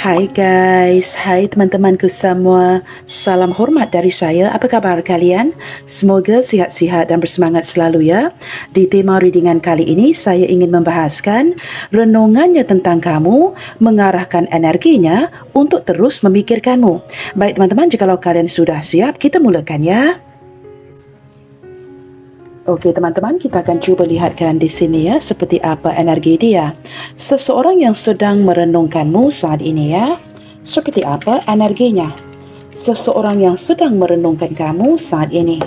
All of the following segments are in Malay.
Hai guys, hai teman-temanku semua. Salam hormat dari saya. Apa kabar kalian? Semoga sihat-sihat dan bersemangat selalu ya. Di tema readingan kali ini, saya ingin membahaskan renungannya tentang kamu, mengarahkan energinya untuk terus memikirkanmu. Baik teman-teman, jikalau kalian sudah siap, kita mulakan ya. Okey teman-teman, kita akan cuba lihatkan di sini ya seperti apa energi dia. Seseorang yang sedang merenungkanmu saat ini ya. Seperti apa energinya? Seseorang yang sedang merenungkan kamu saat ini.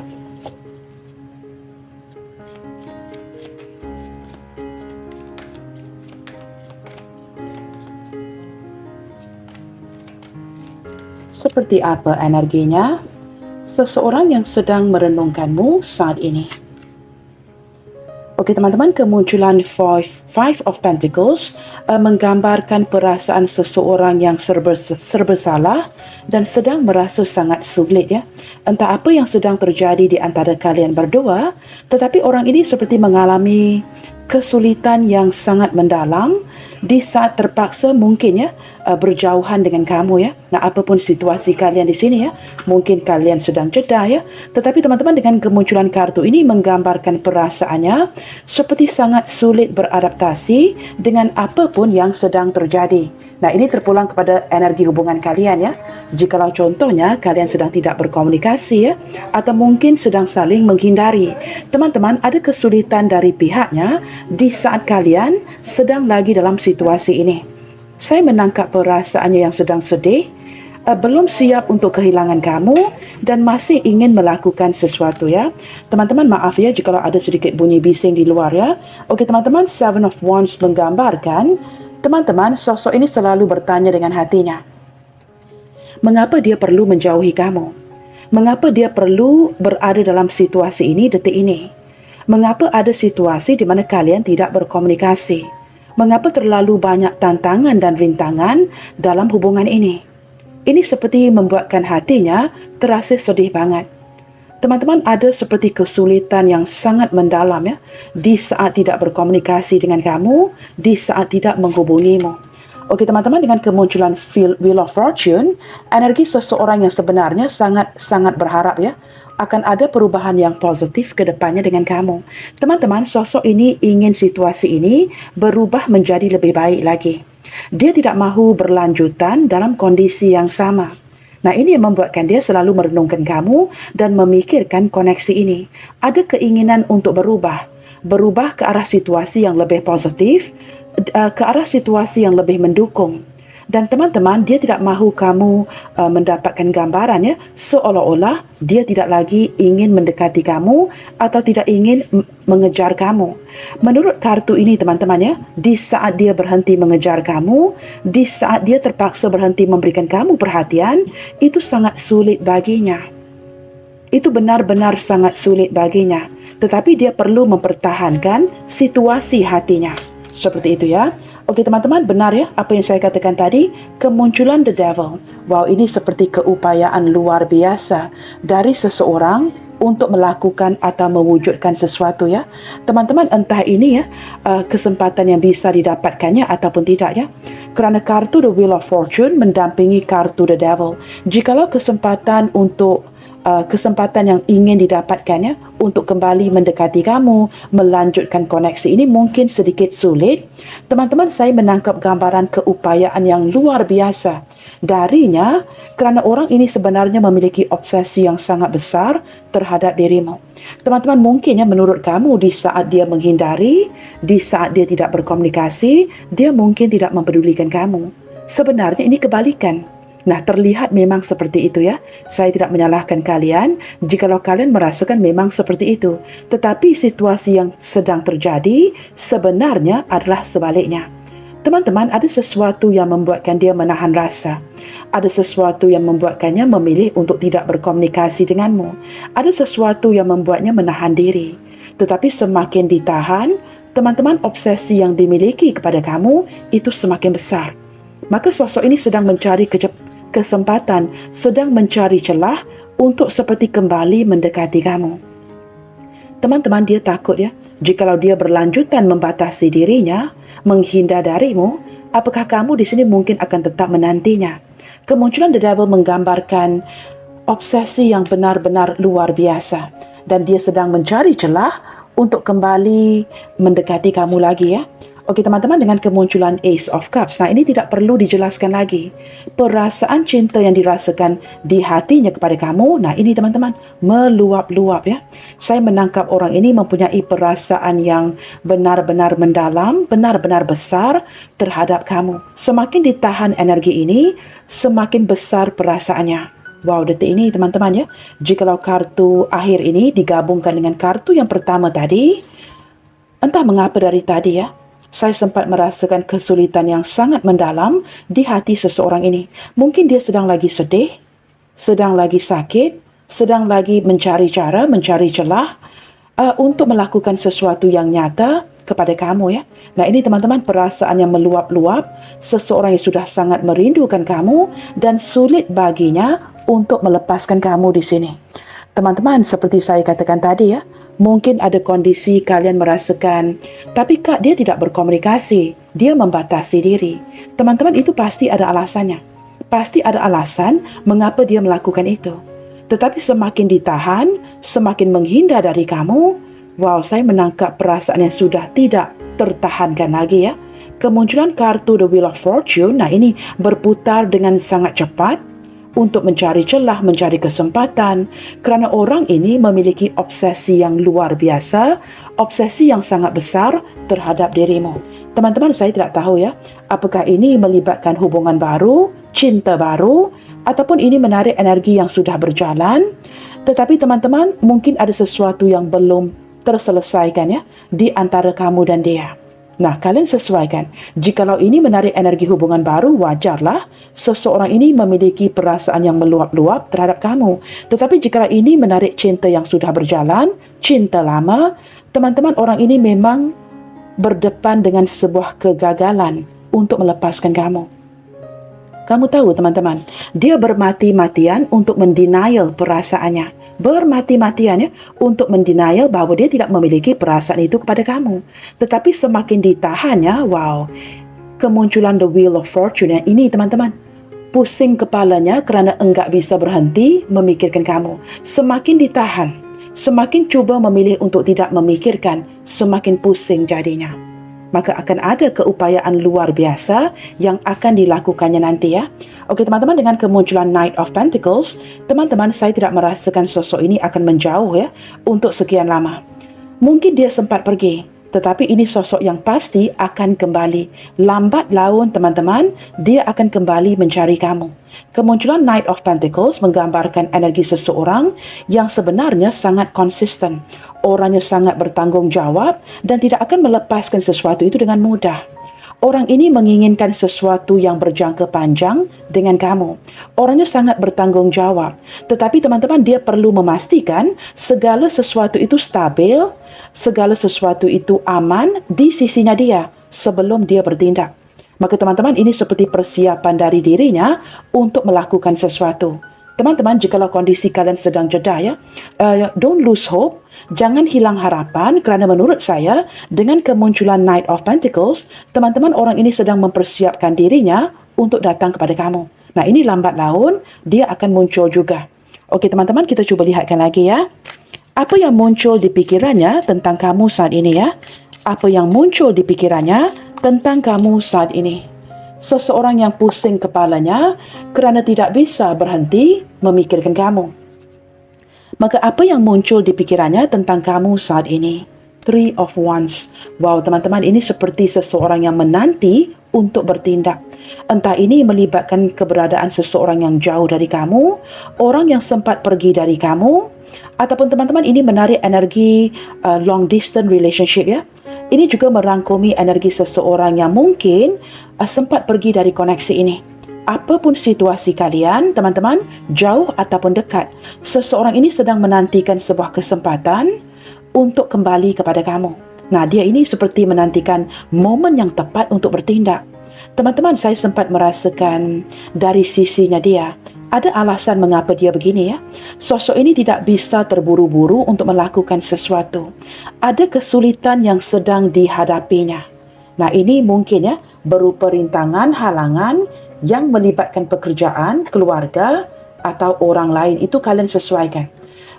Seperti apa energinya? Seseorang yang sedang merenungkanmu saat ini. Okey teman-teman, kemunculan Five of Pentacles menggambarkan perasaan seseorang yang serba salah dan sedang merasa sangat sulit ya. Entah apa yang sedang terjadi di antara kalian berdua, tetapi orang ini seperti mengalami kesulitan yang sangat mendalam di saat terpaksa mungkin ya berjauhan dengan kamu ya. Nah, apapun situasi kalian di sini ya, mungkin kalian sedang jeda ya, tetapi teman-teman dengan kemunculan kartu ini menggambarkan perasaannya seperti sangat sulit beradaptasi dengan apapun yang sedang terjadi. Nah, ini terpulang kepada energi hubungan kalian ya. Jikalau contohnya kalian sedang tidak berkomunikasi ya, atau mungkin sedang saling menghindari. Teman-teman, ada kesulitan dari pihaknya di saat kalian sedang lagi dalam situasi ini. Saya menangkap perasaannya yang sedang sedih, belum siap untuk kehilangan kamu dan masih ingin melakukan sesuatu ya. Teman-teman maaf ya jikalau ada sedikit bunyi bising di luar ya. Okey teman-teman, Seven of Wands menggambarkan teman-teman sosok ini selalu bertanya dengan hatinya. Mengapa dia perlu menjauhi kamu? Mengapa dia perlu berada dalam situasi ini detik ini? Mengapa ada situasi di mana kalian tidak berkomunikasi? Mengapa terlalu banyak tantangan dan rintangan dalam hubungan ini? Ini seperti membuatkan hatinya terasa sedih banget. Teman-teman, ada seperti kesulitan yang sangat mendalam ya di saat tidak berkomunikasi dengan kamu, di saat tidak menghubungimu. Okey teman-teman, dengan kemunculan Wheel of Fortune, energi seseorang yang sebenarnya sangat berharap ya akan ada perubahan yang positif ke depannya dengan kamu. Teman-teman, sosok ini ingin situasi ini berubah menjadi lebih baik lagi. Dia tidak mahu berlanjutan dalam kondisi yang sama. Nah, ini yang membuatkan dia selalu merenungkan kamu dan memikirkan koneksi ini. Ada keinginan untuk berubah ke arah situasi yang lebih positif, ke arah situasi yang lebih mendukung. Dan teman-teman, dia tidak mahu kamu mendapatkan gambaran ya, seolah-olah dia tidak lagi ingin mendekati kamu atau tidak ingin mengejar kamu. Menurut kartu ini teman-teman ya, di saat dia berhenti mengejar kamu, di saat dia terpaksa berhenti memberikan kamu perhatian, itu sangat sulit baginya. Itu benar-benar sangat sulit baginya. Tetapi dia perlu mempertahankan situasi hatinya. Seperti itu ya. Okey teman-teman, benar ya apa yang saya katakan tadi, kemunculan The Devil. Wow, ini seperti keupayaan luar biasa dari seseorang untuk melakukan atau mewujudkan sesuatu ya. Teman-teman, entah ini ya kesempatan yang bisa didapatkannya ataupun tidak ya. Kerana kartu The Wheel of Fortune mendampingi kartu The Devil. Jikalau kesempatan untuk kesempatan yang ingin didapatkannya untuk kembali mendekati kamu, melanjutkan koneksi ini mungkin sedikit sulit. Teman-teman, saya menangkap gambaran keupayaan yang luar biasa darinya kerana orang ini sebenarnya memiliki obsesi yang sangat besar terhadap dirimu. Teman-teman, mungkin ya menurut kamu di saat dia menghindari, di saat dia tidak berkomunikasi, dia mungkin tidak mempedulikan kamu. Sebenarnya ini kebalikan. Nah, terlihat memang seperti itu ya. Saya tidak menyalahkan kalian jikalau kalian merasakan memang seperti itu. Tetapi situasi yang sedang terjadi sebenarnya adalah sebaliknya. Teman-teman, ada sesuatu yang membuatkan dia menahan rasa. Ada sesuatu yang membuatkannya memilih untuk tidak berkomunikasi denganmu. Ada sesuatu yang membuatnya menahan diri. Tetapi semakin ditahan, teman-teman, obsesi yang dimiliki kepada kamu itu semakin besar. Maka sosok ini sedang mencari kesempatan, sedang mencari celah untuk seperti kembali mendekati kamu. Teman-teman, dia takut ya, jikalau dia berlanjutan membatasi dirinya, menghindar darimu, apakah kamu di sini mungkin akan tetap menantinya? Kemunculan The Devil menggambarkan obsesi yang benar-benar luar biasa, dan dia sedang mencari celah untuk kembali mendekati kamu lagi ya. Okey teman-teman, dengan kemunculan Ace of Cups, nah ini tidak perlu dijelaskan lagi. Perasaan cinta yang dirasakan di hatinya kepada kamu, nah ini teman-teman, meluap-luap ya. Saya menangkap orang ini mempunyai perasaan yang benar-benar mendalam, benar-benar besar terhadap kamu. Semakin ditahan energi ini, semakin besar perasaannya. Wow, detik ini teman-teman ya, jikalau kartu akhir ini digabungkan dengan kartu yang pertama tadi, entah mengapa dari tadi ya, saya sempat merasakan kesulitan yang sangat mendalam di hati seseorang ini. Mungkin dia sedang lagi sedih, sedang lagi sakit, sedang lagi mencari cara, mencari celah untuk melakukan sesuatu yang nyata kepada kamu ya. Nah ini teman-teman, perasaan yang meluap-luap, seseorang yang sudah sangat merindukan kamu dan sulit baginya untuk melepaskan kamu di sini. Teman-teman, seperti saya katakan tadi ya, mungkin ada kondisi kalian merasakan, tapi Kak, dia tidak berkomunikasi, dia membatasi diri. Teman-teman, itu pasti ada alasannya. Pasti ada alasan mengapa dia melakukan itu. Tetapi semakin ditahan, semakin menghindar dari kamu, wow, saya menangkap perasaan yang sudah tidak tertahankan lagi ya. Kemunculan kartu The Wheel of Fortune, nah ini berputar dengan sangat cepat, untuk mencari celah, mencari kesempatan, kerana orang ini memiliki obsesi yang luar biasa, obsesi yang sangat besar terhadap dirimu. Teman-teman, saya tidak tahu ya, apakah ini melibatkan hubungan baru, cinta baru, ataupun ini menarik energi yang sudah berjalan. Tetapi teman-teman, mungkin ada sesuatu yang belum terselesaikan ya, di antara kamu dan dia. Nah, kalian sesuaikan. Jikalau ini menarik energi hubungan baru, wajarlah seseorang ini memiliki perasaan yang meluap-luap terhadap kamu. Tetapi jikalau ini menarik cinta yang sudah berjalan, cinta lama, teman-teman, orang ini memang berdepan dengan sebuah kegagalan untuk melepaskan kamu. Kamu tahu teman-teman, dia bermati-matian untuk mendenial perasaannya. Bermati-matian ya, untuk mendenial bahawa dia tidak memiliki perasaan itu kepada kamu. Tetapi semakin ditahannya, wow, kemunculan The Wheel of Fortune yang ini teman-teman, pusing kepalanya kerana enggak bisa berhenti memikirkan kamu. Semakin ditahan, semakin cuba memilih untuk tidak memikirkan, semakin pusing jadinya. Maka akan ada keupayaan luar biasa yang akan dilakukannya nanti ya. Okey teman-teman, dengan kemunculan Knight of Pentacles, teman-teman, saya tidak merasakan sosok ini akan menjauh ya untuk sekian lama. Mungkin dia sempat pergi, tetapi ini sosok yang pasti akan kembali. Lambat laun teman-teman, dia akan kembali mencari kamu. Kemunculan Knight of Pentacles menggambarkan energi seseorang yang sebenarnya sangat konsisten. Orangnya sangat bertanggung jawab dan tidak akan melepaskan sesuatu itu dengan mudah. Orang ini menginginkan sesuatu yang berjangka panjang dengan kamu. Orangnya sangat bertanggung jawab. Tetapi teman-teman, dia perlu memastikan segala sesuatu itu stabil, segala sesuatu itu aman di sisinya dia sebelum dia bertindak. Maka teman-teman, ini seperti persiapan dari dirinya untuk melakukan sesuatu. Teman-teman, jikalau kondisi kalian sedang jeda ya, don't lose hope, jangan hilang harapan, kerana menurut saya dengan kemunculan Knight of Pentacles, teman-teman, orang ini sedang mempersiapkan dirinya untuk datang kepada kamu. Nah, ini lambat laun dia akan muncul juga. Okey teman-teman, kita cuba lihatkan lagi ya. Apa yang muncul di pikirannya tentang kamu saat ini ya? Apa yang muncul di pikirannya tentang kamu saat ini? Seseorang yang pusing kepalanya kerana tidak bisa berhenti memikirkan kamu. Maka apa yang muncul di pikirannya tentang kamu saat ini? Three of Wands. Wow teman-teman, ini seperti seseorang yang menanti untuk bertindak. Entah ini melibatkan keberadaan seseorang yang jauh dari kamu, orang yang sempat pergi dari kamu, ataupun teman-teman ini menarik energi long distance relationship ya. Ini juga merangkumi energi seseorang yang mungkin sempat pergi dari koneksi ini. Apapun situasi kalian, teman-teman, jauh ataupun dekat, seseorang ini sedang menantikan sebuah kesempatan untuk kembali kepada kamu. Nah, dia ini seperti menantikan momen yang tepat untuk bertindak. Teman-teman, saya sempat merasakan dari sisinya dia, Ada alasan mengapa dia begini ya. Sosok ini tidak bisa terburu-buru untuk melakukan sesuatu. Ada kesulitan yang sedang dihadapinya. Nah, ini mungkin ya berupa rintangan, halangan yang melibatkan pekerjaan, keluarga atau orang lain. Itu kalian sesuaikan.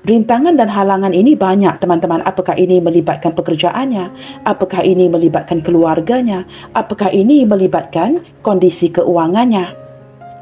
Rintangan dan halangan ini banyak, teman-teman. Apakah ini melibatkan pekerjaannya? Apakah ini melibatkan keluarganya? Apakah ini melibatkan kondisi keuangannya?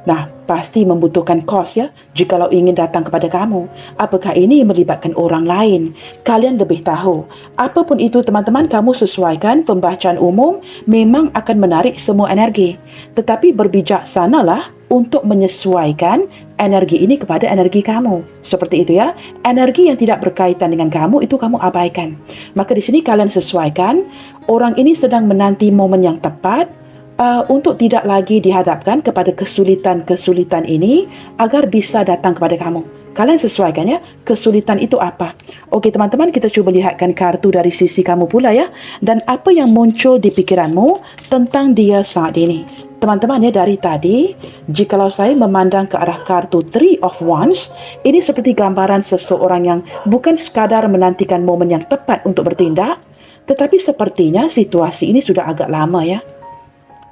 Nah, pasti membutuhkan kos ya, jikalau ingin datang kepada kamu. Apakah ini melibatkan orang lain? Kalian lebih tahu. Apapun itu teman-teman, kamu sesuaikan pembacaan umum memang akan menarik semua energi. Tetapi berbijaksanalah untuk menyesuaikan energi ini kepada energi kamu. Seperti itu ya. Energi yang tidak berkaitan dengan kamu itu kamu abaikan. Maka di sini kalian sesuaikan, orang ini sedang menanti momen yang tepat untuk tidak lagi dihadapkan kepada kesulitan-kesulitan ini agar bisa datang kepada kamu. Kalian sesuaikan ya, kesulitan itu apa. Okey teman-teman, kita cuba lihatkan kartu dari sisi kamu pula ya. Dan apa yang muncul di pikiranmu tentang dia saat ini. Teman-teman ya, dari tadi, jikalau saya memandang ke arah kartu Three of Wands, ini seperti gambaran seseorang yang bukan sekadar menantikan momen yang tepat untuk bertindak, tetapi sepertinya situasi ini sudah agak lama ya.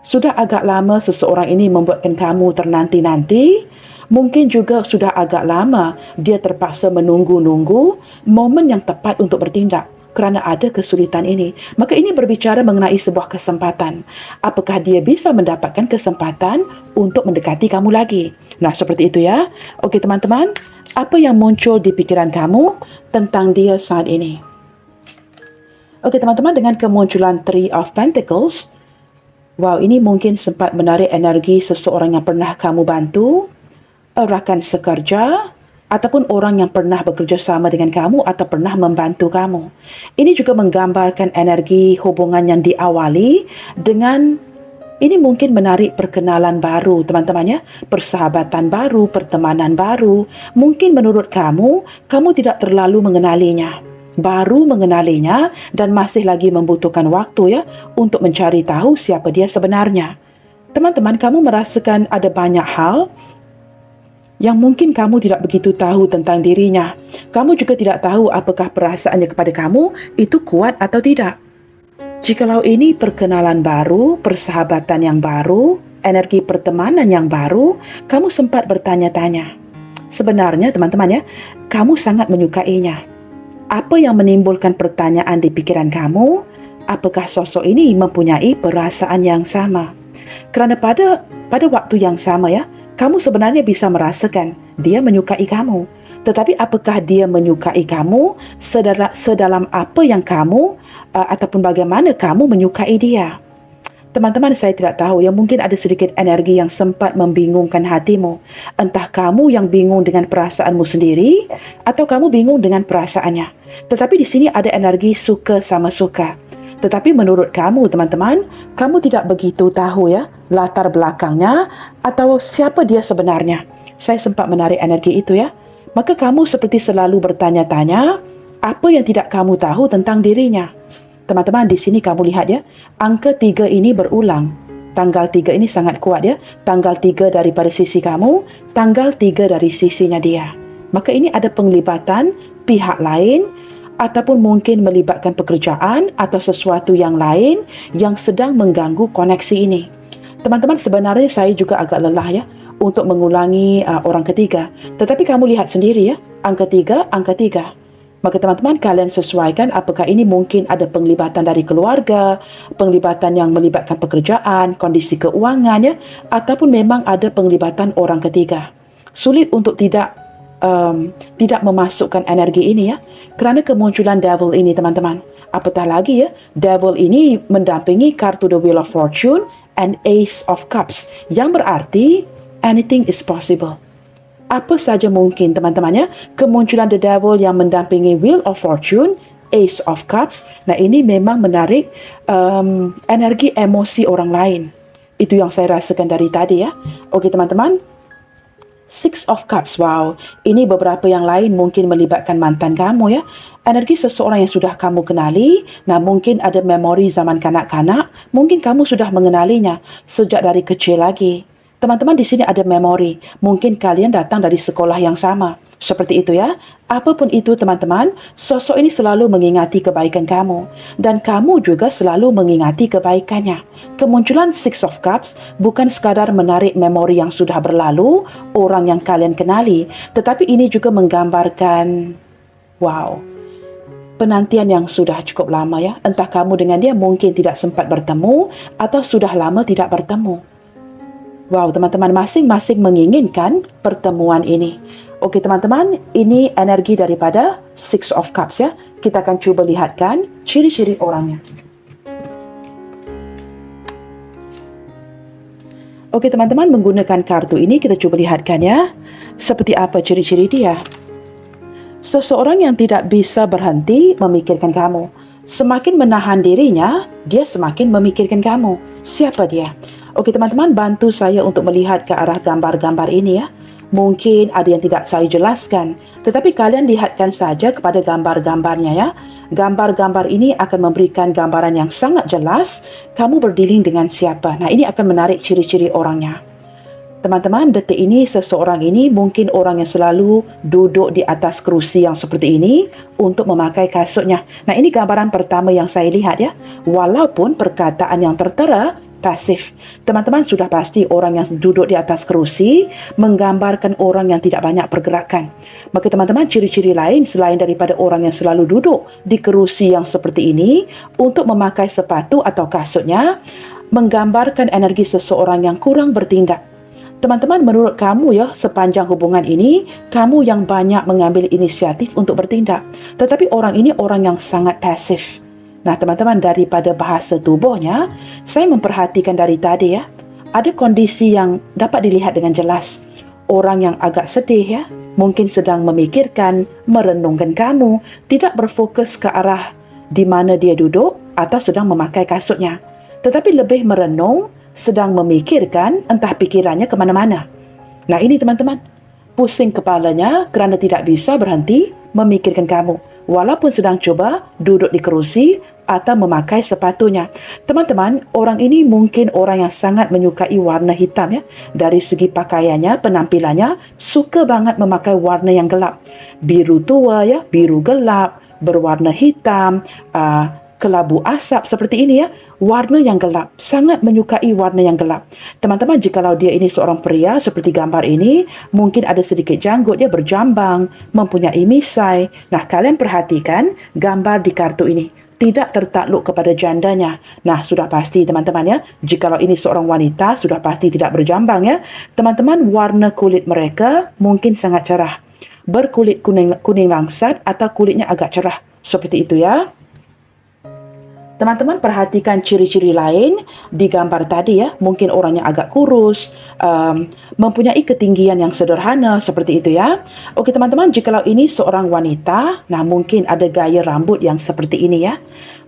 Sudah agak lama seseorang ini membuatkan kamu ternanti-nanti. Mungkin juga sudah agak lama dia terpaksa menunggu-nunggu momen yang tepat untuk bertindak kerana ada kesulitan ini. Maka ini berbicara mengenai sebuah kesempatan. Apakah dia bisa mendapatkan kesempatan untuk mendekati kamu lagi? Nah, seperti itu ya. Okey teman-teman, apa yang muncul di pikiran kamu tentang dia saat ini? Okey teman-teman, dengan kemunculan Three of Pentacles, wow, ini mungkin sempat menarik energi seseorang yang pernah kamu bantu, rakan sekerja, ataupun orang yang pernah bekerja sama dengan kamu atau pernah membantu kamu. Ini juga menggambarkan energi hubungan yang diawali dengan, ini mungkin menarik perkenalan baru, teman-teman ya. Persahabatan baru, pertemanan baru. Mungkin menurut kamu, kamu tidak terlalu mengenalinya. Baru mengenalinya dan masih lagi membutuhkan waktu ya untuk mencari tahu siapa dia sebenarnya. Teman-teman, kamu merasakan ada banyak hal yang mungkin kamu tidak begitu tahu tentang dirinya. Kamu juga tidak tahu apakah perasaannya kepada kamu itu kuat atau tidak. Jikalau ini perkenalan baru, persahabatan yang baru, energi pertemanan yang baru, kamu sempat bertanya-tanya. Sebenarnya teman-teman ya, kamu sangat menyukainya. Apa yang menimbulkan pertanyaan di pikiran kamu? Apakah sosok ini mempunyai perasaan yang sama? Kerana pada waktu yang sama ya, kamu sebenarnya bisa merasakan dia menyukai kamu. Tetapi apakah dia menyukai kamu sedalam apa yang kamu ataupun bagaimana kamu menyukai dia? Teman-teman, saya tidak tahu ya, mungkin ada sedikit energi yang sempat membingungkan hatimu. Entah kamu yang bingung dengan perasaanmu sendiri atau kamu bingung dengan perasaannya. Tetapi di sini ada energi suka sama suka. Tetapi menurut kamu teman-teman, kamu tidak begitu tahu ya latar belakangnya atau siapa dia sebenarnya. Saya sempat menarik energi itu ya. Maka kamu seperti selalu bertanya-tanya apa yang tidak kamu tahu tentang dirinya. Teman-teman, di sini kamu lihat ya, angka 3 ini berulang. Tanggal 3 ini sangat kuat ya. Tanggal 3 daripada sisi kamu, tanggal 3 dari sisinya dia. Maka ini ada penglibatan pihak lain ataupun mungkin melibatkan pekerjaan atau sesuatu yang lain yang sedang mengganggu koneksi ini. Teman-teman, sebenarnya saya juga agak lelah ya untuk mengulangi orang ketiga. Tetapi kamu lihat sendiri ya, angka 3, angka 3. Maka teman-teman, kalian sesuaikan apakah ini mungkin ada penglibatan dari keluarga, penglibatan yang melibatkan pekerjaan, kondisi keuangan ya, ataupun memang ada penglibatan orang ketiga. Sulit untuk tidak memasukkan energi ini ya, kerana kemunculan devil ini teman-teman. Apatah lagi ya, devil ini mendampingi kartu the Wheel of Fortune and Ace of Cups, yang berarti anything is possible. Apa saja mungkin teman-teman ya. Kemunculan the devil yang mendampingi Wheel of Fortune, Ace of Cups. Nah, ini memang menarik energi emosi orang lain. Itu yang saya rasakan dari tadi ya. Okey teman-teman, Six of Cups, wow. Ini beberapa yang lain mungkin melibatkan mantan kamu ya. Energi seseorang yang sudah kamu kenali. Nah, mungkin ada memori zaman kanak-kanak. Mungkin kamu sudah mengenalinya sejak dari kecil lagi. Teman-teman di sini ada memori. Mungkin kalian datang dari sekolah yang sama. Seperti itu ya. Apapun itu teman-teman, sosok ini selalu mengingati kebaikan kamu. Dan kamu juga selalu mengingati kebaikannya. Kemunculan Six of Cups bukan sekadar menarik memori yang sudah berlalu, orang yang kalian kenali. Tetapi ini juga menggambarkan, wow, penantian yang sudah cukup lama ya. Entah kamu dengan dia mungkin tidak sempat bertemu atau sudah lama tidak bertemu. Wow, teman-teman, masing-masing menginginkan pertemuan ini. Okey, teman-teman, ini energi daripada Six of Cups ya. Kita akan cuba lihatkan ciri-ciri orangnya. Okey, teman-teman, menggunakan kartu ini kita cuba lihatkan ya. Seperti apa ciri-ciri dia? Seseorang yang tidak bisa berhenti memikirkan kamu. Semakin menahan dirinya, dia semakin memikirkan kamu. Siapa dia? Okey teman-teman, bantu saya untuk melihat ke arah gambar-gambar ini ya. Mungkin ada yang tidak saya jelaskan, tetapi kalian lihatkan saja kepada gambar-gambarnya ya. Gambar-gambar ini akan memberikan gambaran yang sangat jelas kamu berdealing dengan siapa. Nah, ini akan menarik ciri-ciri orangnya. Teman-teman, detik ini seseorang ini mungkin orang yang selalu duduk di atas kerusi yang seperti ini untuk memakai kasutnya. Nah, ini gambaran pertama yang saya lihat ya. Walaupun perkataan yang tertera pasif. Teman-teman sudah pasti orang yang duduk di atas kerusi menggambarkan orang yang tidak banyak pergerakan. Maka teman-teman, ciri-ciri lain selain daripada orang yang selalu duduk di kerusi yang seperti ini untuk memakai sepatu atau kasutnya, menggambarkan energi seseorang yang kurang bertindak. Teman-teman, menurut kamu ya, sepanjang hubungan ini, kamu yang banyak mengambil inisiatif untuk bertindak. Tetapi orang ini orang yang sangat pasif. Nah, teman-teman, daripada bahasa tubuhnya, saya memperhatikan dari tadi ya, ada kondisi yang dapat dilihat dengan jelas. Orang yang agak sedih ya, mungkin sedang memikirkan, merenungkan kamu, tidak berfokus ke arah di mana dia duduk atau sedang memakai kasutnya. Tetapi lebih merenung, sedang memikirkan, entah pikirannya ke mana-mana. Nah, ini teman-teman, pusing kepalanya kerana tidak bisa berhenti memikirkan kamu. Walaupun sedang coba duduk di kerusi atau memakai sepatunya. Teman-teman, orang ini mungkin orang yang sangat menyukai warna hitam ya. Dari segi pakaiannya, penampilannya, suka banget memakai warna yang gelap. Biru tua ya, biru gelap, berwarna hitam, kelabu asap seperti ini ya, warna yang gelap, sangat menyukai warna yang gelap. Teman-teman, jikalau dia ini seorang pria seperti gambar ini, mungkin ada sedikit janggut, dia berjambang, mempunyai misai. Nah, kalian perhatikan gambar di kartu ini, tidak tertakluk kepada jandanya. Nah, sudah pasti teman-teman ya, jikalau ini seorang wanita, sudah pasti tidak berjambang ya. Teman-teman, warna kulit mereka mungkin sangat cerah, berkulit kuning langsat atau kulitnya agak cerah, seperti itu ya. Teman-teman perhatikan ciri-ciri lain di gambar tadi ya. Mungkin orangnya agak kurus, mempunyai ketinggian yang sederhana seperti itu ya. Okey teman-teman, jikalau ini seorang wanita, nah mungkin ada gaya rambut yang seperti ini ya.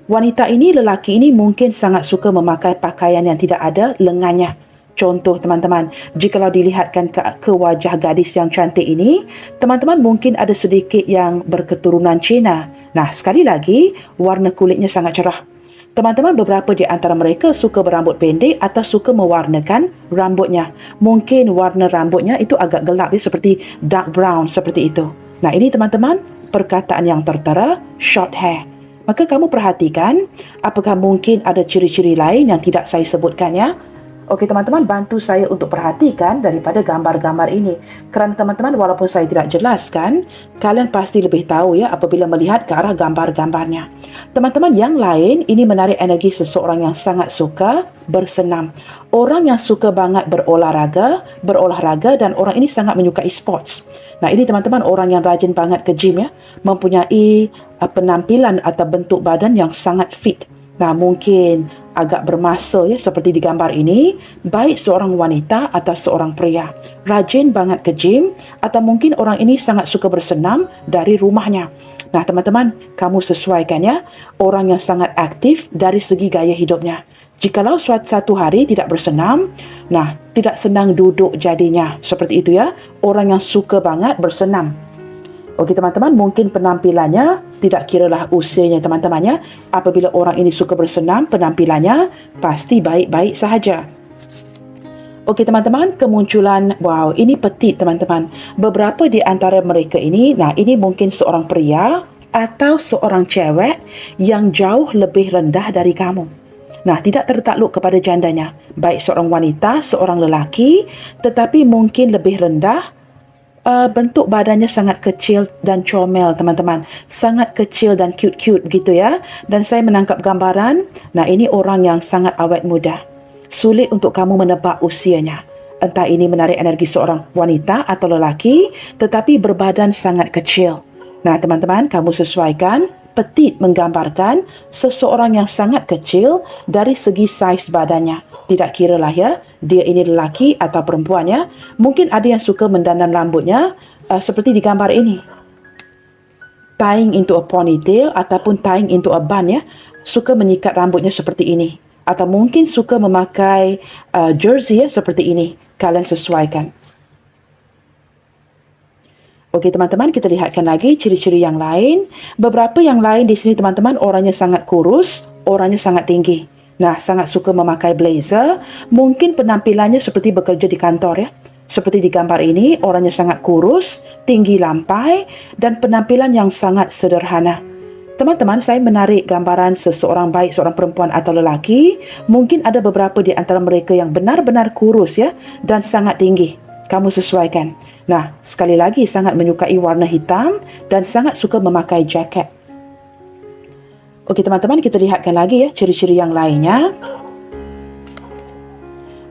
Wanita ini, lelaki ini mungkin sangat suka memakai pakaian yang tidak ada lengannya. Contoh teman-teman, jikalau dilihatkan ke wajah gadis yang cantik ini, teman-teman mungkin ada sedikit yang berketurunan Cina. Nah, sekali lagi, warna kulitnya sangat cerah. Teman-teman, beberapa di antara mereka suka berambut pendek atau suka mewarnakan rambutnya. Mungkin warna rambutnya itu agak gelap ya, seperti dark brown seperti itu. Nah, ini teman-teman, perkataan yang tertera short hair. Maka kamu perhatikan apakah mungkin ada ciri-ciri lain yang tidak saya sebutkan ya. Okey teman-teman, bantu saya untuk perhatikan daripada gambar-gambar ini. Kerana teman-teman, walaupun saya tidak jelaskan, kalian pasti lebih tahu ya apabila melihat ke arah gambar-gambarnya. Teman-teman, yang lain ini menarik energi seseorang yang sangat suka bersenam. Orang yang suka banget berolahraga dan orang ini sangat menyukai sports. Nah, ini teman-teman orang yang rajin banget ke gym ya, mempunyai penampilan atau bentuk badan yang sangat fit. Nah, mungkin agak bermasa ya seperti di gambar ini, baik seorang wanita atau seorang pria. Rajin banget ke gym atau mungkin orang ini sangat suka bersenam dari rumahnya. Nah, teman-teman, kamu sesuaikan ya, orang yang sangat aktif dari segi gaya hidupnya. Jikalau suatu hari tidak bersenam, nah, tidak senang duduk jadinya. Seperti itu ya, orang yang suka banget bersenam. Okey teman-teman, mungkin penampilannya tidak kiralah usianya teman-teman ya. Apabila orang ini suka bersenam, penampilannya pasti baik-baik sahaja. Okey teman-teman, kemunculan, wow, ini petit teman-teman. Beberapa di antara mereka ini, nah ini mungkin seorang pria atau seorang cewek yang jauh lebih rendah dari kamu. Nah, tidak tertakluk kepada jandanya, baik seorang wanita, seorang lelaki, tetapi mungkin lebih rendah. Bentuk badannya sangat kecil dan comel teman-teman, sangat kecil dan cute-cute begitu ya. Dan saya menangkap gambaran, nah ini orang yang sangat awet muda. Sulit untuk kamu menebak usianya. Entah ini menarik energi seorang wanita atau lelaki, tetapi berbadan sangat kecil. Nah teman-teman, kamu sesuaikan. Petit menggambarkan seseorang yang sangat kecil dari segi saiz badannya. Tidak kiralah ya, dia ini lelaki atau perempuan ya. Mungkin ada yang suka mendandan rambutnya seperti di gambar ini. Tying into a ponytail ataupun tying into a bun ya. Suka menyikat rambutnya seperti ini. Atau mungkin suka memakai jersey ya seperti ini. Kalian sesuaikan. Okey teman-teman, kita lihatkan lagi ciri-ciri yang lain. Beberapa yang lain di sini teman-teman, orangnya sangat kurus, orangnya sangat tinggi. Nah, sangat suka memakai blazer. Mungkin penampilannya seperti bekerja di kantor ya. Seperti di gambar ini, orangnya sangat kurus, tinggi lampai dan penampilan yang sangat sederhana. Teman-teman, saya menarik gambaran seseorang baik seorang perempuan atau lelaki. Mungkin ada beberapa di antara mereka yang benar-benar kurus ya dan sangat tinggi. Kamu sesuaikan. Nah, sekali lagi sangat menyukai warna hitam dan sangat suka memakai jaket. Okey teman-teman, kita lihatkan lagi ya ciri-ciri yang lainnya.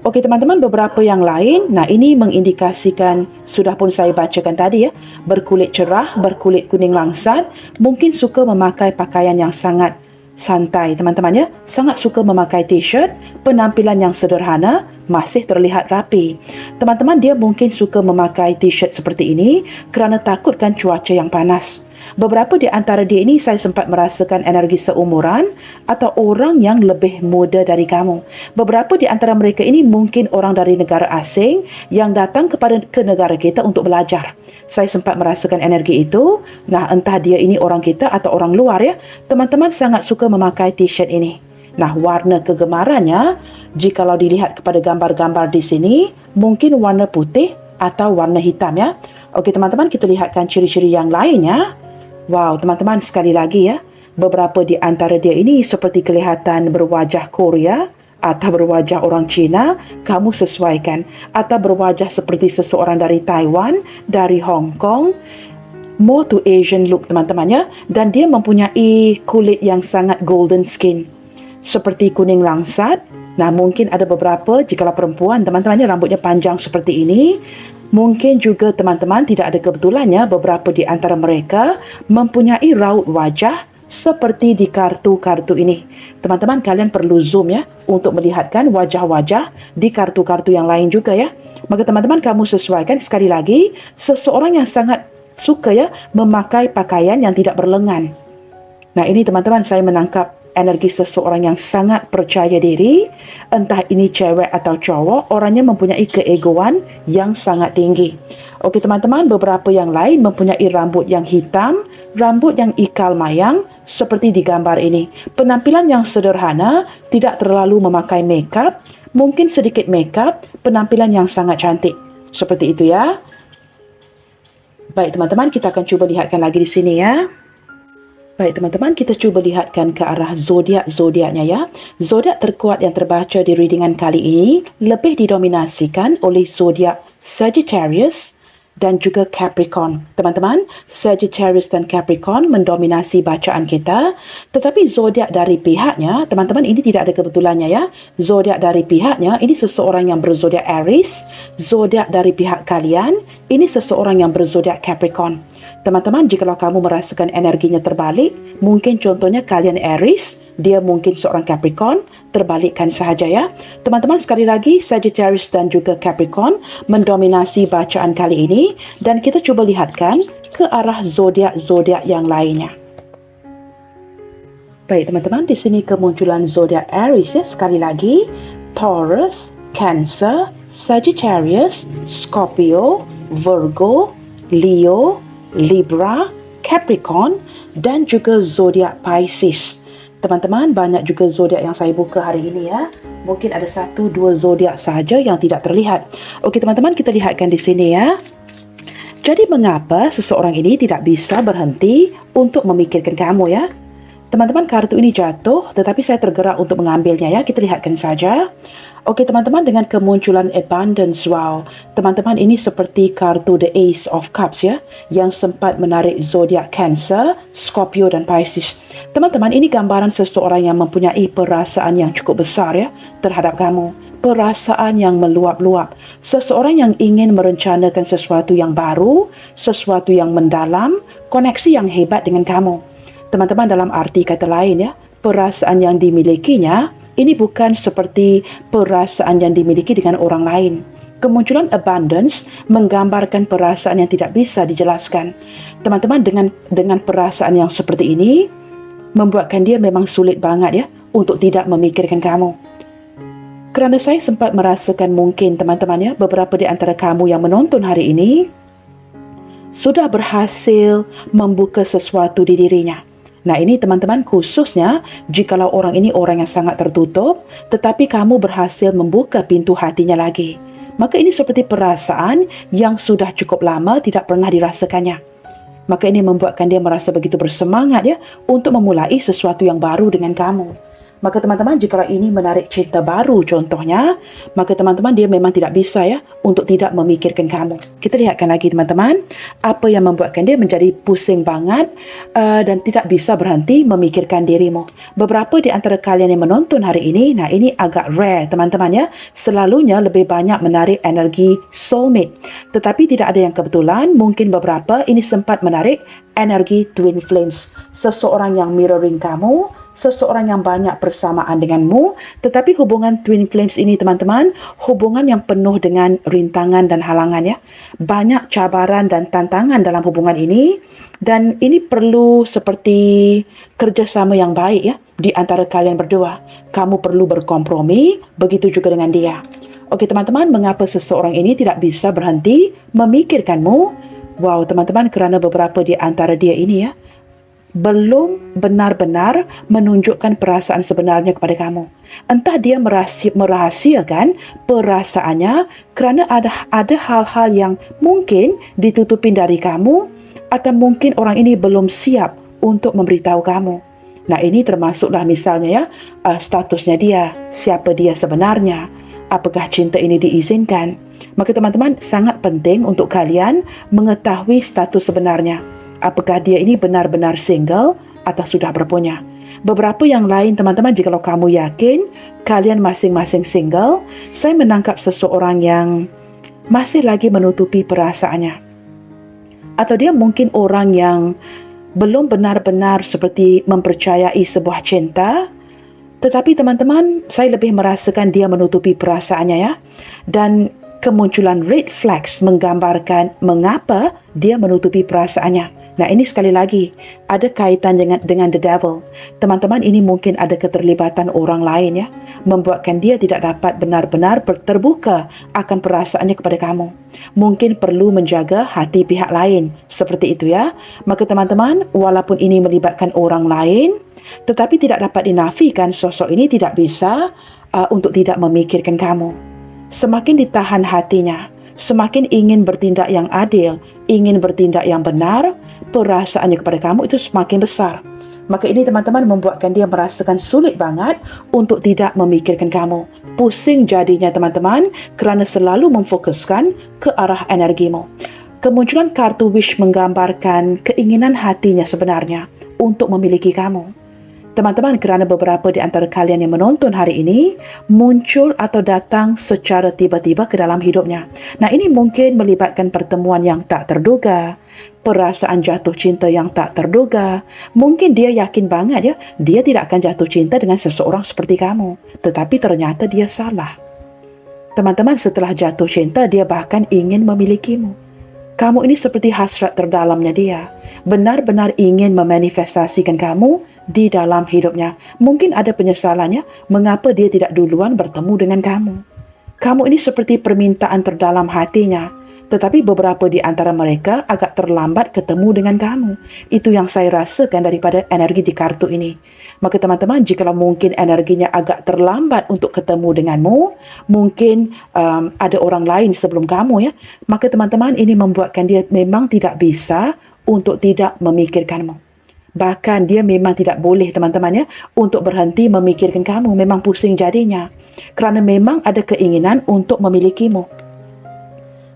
Okey teman-teman, beberapa yang lain. Nah, ini mengindikasikan, sudah pun saya bacakan tadi ya, berkulit cerah, berkulit kuning langsat, mungkin suka memakai pakaian yang sangat santai teman-teman ya, sangat suka memakai t-shirt, penampilan yang sederhana, masih terlihat rapi. Teman-teman, dia mungkin suka memakai t-shirt seperti ini kerana takutkan cuaca yang panas. Beberapa di antara dia ini saya sempat merasakan energi seumuran atau orang yang lebih muda dari kamu. Beberapa di antara mereka ini mungkin orang dari negara asing yang datang ke negara kita untuk belajar. Saya sempat merasakan energi itu. Nah, entah dia ini orang kita atau orang luar ya. Teman-teman sangat suka memakai t-shirt ini. Nah, warna kegemarannya, jikalau dilihat kepada gambar-gambar di sini, mungkin warna putih atau warna hitam ya. Okey teman-teman, kita lihatkan ciri-ciri yang lainnya. Wow, teman-teman, sekali lagi ya, beberapa di antara dia ini seperti kelihatan berwajah Korea atau berwajah orang Cina, kamu sesuaikan. Atau berwajah seperti seseorang dari Taiwan, dari Hong Kong, more to Asian look teman-teman ya. Dan dia mempunyai kulit yang sangat golden skin, seperti kuning langsat. Nah, mungkin ada beberapa, jikalau perempuan, teman-teman ya, rambutnya panjang seperti ini. Mungkin juga teman-teman tidak ada kebetulannya beberapa di antara mereka mempunyai raut wajah seperti di kartu-kartu ini. Teman-teman, kalian perlu zoom ya untuk melihatkan wajah-wajah di kartu-kartu yang lain juga ya. Maka teman-teman, kamu sesuaikan sekali lagi seseorang yang sangat suka ya memakai pakaian yang tidak berlengan. Nah, ini teman-teman, saya menangkap energi seseorang yang sangat percaya diri, entah ini cewek atau cowok, orangnya mempunyai keegoan yang sangat tinggi. Okey teman-teman, beberapa yang lain mempunyai rambut yang hitam, rambut yang ikal mayang seperti di gambar ini. Penampilan yang sederhana, tidak terlalu memakai makeup, mungkin sedikit makeup, penampilan yang sangat cantik. Seperti itu ya. Baik teman-teman, kita akan cuba lihatkan lagi di sini ya. Baik teman-teman, kita cuba lihatkan ke arah zodiak-zodiaknya ya. Zodiak terkuat yang terbaca di readingan kali ini lebih didominasikan oleh zodiak Sagittarius dan juga Capricorn. Teman-teman, Sagittarius dan Capricorn mendominasi bacaan kita. Tetapi zodiak dari pihaknya, teman-teman, ini tidak ada kebetulannya ya. Zodiak dari pihaknya, ini seseorang yang berzodiak Aries. Zodiak dari pihak kalian, ini seseorang yang berzodiak Capricorn. Teman-teman, jikalau kamu merasakan energinya terbalik, mungkin contohnya kalian Aries, dia mungkin seorang Capricorn, terbalikkan sahaja ya. Teman-teman, sekali lagi, Sagittarius dan juga Capricorn mendominasi bacaan kali ini, dan kita cuba lihatkan ke arah zodiak-zodiak yang lainnya. Baik teman-teman, di sini kemunculan zodiak Aries ya, sekali lagi, Taurus, Cancer, Sagittarius, Scorpio, Virgo, Leo, Libra, Capricorn dan juga zodiak Pisces. Teman-teman, banyak juga zodiak yang saya buka hari ini ya. Mungkin ada 1-2 zodiak sahaja yang tidak terlihat. Okey teman-teman, kita lihatkan di sini ya. Jadi mengapa seseorang ini tidak bisa berhenti untuk memikirkan kamu ya? Teman-teman, kartu ini jatuh tetapi saya tergerak untuk mengambilnya ya. Kita lihatkan saja. Okey teman-teman, dengan kemunculan abundance, wow. Teman-teman, ini seperti kartu the Ace of Cups ya, yang sempat menarik zodiak Cancer, Scorpio dan Pisces. Teman-teman, ini gambaran seseorang yang mempunyai perasaan yang cukup besar ya terhadap kamu. Perasaan yang meluap-luap. Seseorang yang ingin merencanakan sesuatu yang baru, sesuatu yang mendalam, koneksi yang hebat dengan kamu. Teman-teman, dalam arti kata lain ya, perasaan yang dimilikinya ini bukan seperti perasaan yang dimiliki dengan orang lain. Kemunculan abundance menggambarkan perasaan yang tidak bisa dijelaskan. Teman-teman, dengan perasaan yang seperti ini membuatkan dia memang sulit banget ya untuk tidak memikirkan kamu. Kerana saya sempat merasakan mungkin teman-teman ya, beberapa di antara kamu yang menonton hari ini sudah berhasil membuka sesuatu di dirinya. Nah ini teman-teman, khususnya jikalau orang ini orang yang sangat tertutup, tetapi kamu berhasil membuka pintu hatinya lagi. Maka ini seperti perasaan yang sudah cukup lama tidak pernah dirasakannya. Maka ini membuatkan dia merasa begitu bersemangat ya untuk memulai sesuatu yang baru dengan kamu. Maka teman-teman, jika ini menarik cinta baru contohnya, maka teman-teman dia memang tidak bisa ya untuk tidak memikirkan kamu. Kita lihatkan lagi teman-teman, apa yang membuatkan dia menjadi pusing banget dan tidak bisa berhenti memikirkan dirimu. Beberapa di antara kalian yang menonton hari ini, nah ini agak rare teman-teman ya, selalunya lebih banyak menarik energi soulmate. Tetapi tidak ada yang kebetulan, mungkin beberapa ini sempat menarik energi twin flames. Seseorang yang mirroring kamu, seseorang yang banyak persamaan denganmu, tetapi hubungan twin flames ini teman-teman, hubungan yang penuh dengan rintangan dan halangan ya. Banyak cabaran dan tantangan dalam hubungan ini, dan ini perlu seperti kerjasama yang baik ya di antara kalian berdua. Kamu perlu berkompromi, begitu juga dengan dia. Okey teman-teman, mengapa seseorang ini tidak bisa berhenti memikirkanmu? Wow teman-teman, kerana beberapa di antara dia ini ya belum benar-benar menunjukkan perasaan sebenarnya kepada kamu. Entah dia merahasiakan perasaannya kerana ada hal-hal yang mungkin ditutupin dari kamu, atau mungkin orang ini belum siap untuk memberitahu kamu. Nah ini termasuklah misalnya ya statusnya dia, siapa dia sebenarnya, apakah cinta ini diizinkan. Maka teman-teman, sangat penting untuk kalian mengetahui status sebenarnya. Apakah dia ini benar-benar single atau sudah berpunya. Beberapa yang lain teman-teman, jikalau kamu yakin kalian masing-masing single, saya menangkap seseorang yang masih lagi menutupi perasaannya. Atau dia mungkin orang yang belum benar-benar seperti mempercayai sebuah cinta, tetapi teman-teman, saya lebih merasakan dia menutupi perasaannya ya. Dan kemunculan red flags menggambarkan mengapa dia menutupi perasaannya. Nah ini sekali lagi ada kaitan dengan the devil. Teman-teman, ini mungkin ada keterlibatan orang lain ya, membuatkan dia tidak dapat benar-benar terbuka akan perasaannya kepada kamu. Mungkin perlu menjaga hati pihak lain, seperti itu ya. Maka teman-teman, walaupun ini melibatkan orang lain, tetapi tidak dapat dinafikan sosok ini tidak bisa untuk tidak memikirkan kamu. Semakin ditahan hatinya, semakin ingin bertindak yang adil, ingin bertindak yang benar, perasaannya kepada kamu itu semakin besar. Maka ini teman-teman membuatkan dia merasakan sulit banget untuk tidak memikirkan kamu. Pusing jadinya teman-teman kerana selalu memfokuskan ke arah energimu. Kemunculan kartu wish menggambarkan keinginan hatinya sebenarnya untuk memiliki kamu. Teman-teman, kerana beberapa di antara kalian yang menonton hari ini muncul atau datang secara tiba-tiba ke dalam hidupnya. Nah, ini mungkin melibatkan pertemuan yang tak terduga, perasaan jatuh cinta yang tak terduga. Mungkin dia yakin banget ya, dia tidak akan jatuh cinta dengan seseorang seperti kamu. Tetapi ternyata dia salah. Teman-teman, setelah jatuh cinta, dia bahkan ingin memilikimu. Kamu ini seperti hasrat terdalamnya dia. Benar-benar ingin memanifestasikan kamu di dalam hidupnya. Mungkin ada penyesalannya mengapa dia tidak duluan bertemu dengan kamu. Kamu ini seperti permintaan terdalam hatinya. Tetapi beberapa di antara mereka agak terlambat ketemu dengan kamu. Itu yang saya rasakan daripada energi di kartu ini. Maka teman-teman, jikalau mungkin energinya agak terlambat untuk ketemu denganmu, mungkin ada orang lain sebelum kamu ya, maka teman-teman ini membuatkan dia memang tidak bisa untuk tidak memikirkanmu. Bahkan dia memang tidak boleh teman-teman ya untuk berhenti memikirkan kamu. Memang pusing jadinya. Kerana memang ada keinginan untuk memilikimu.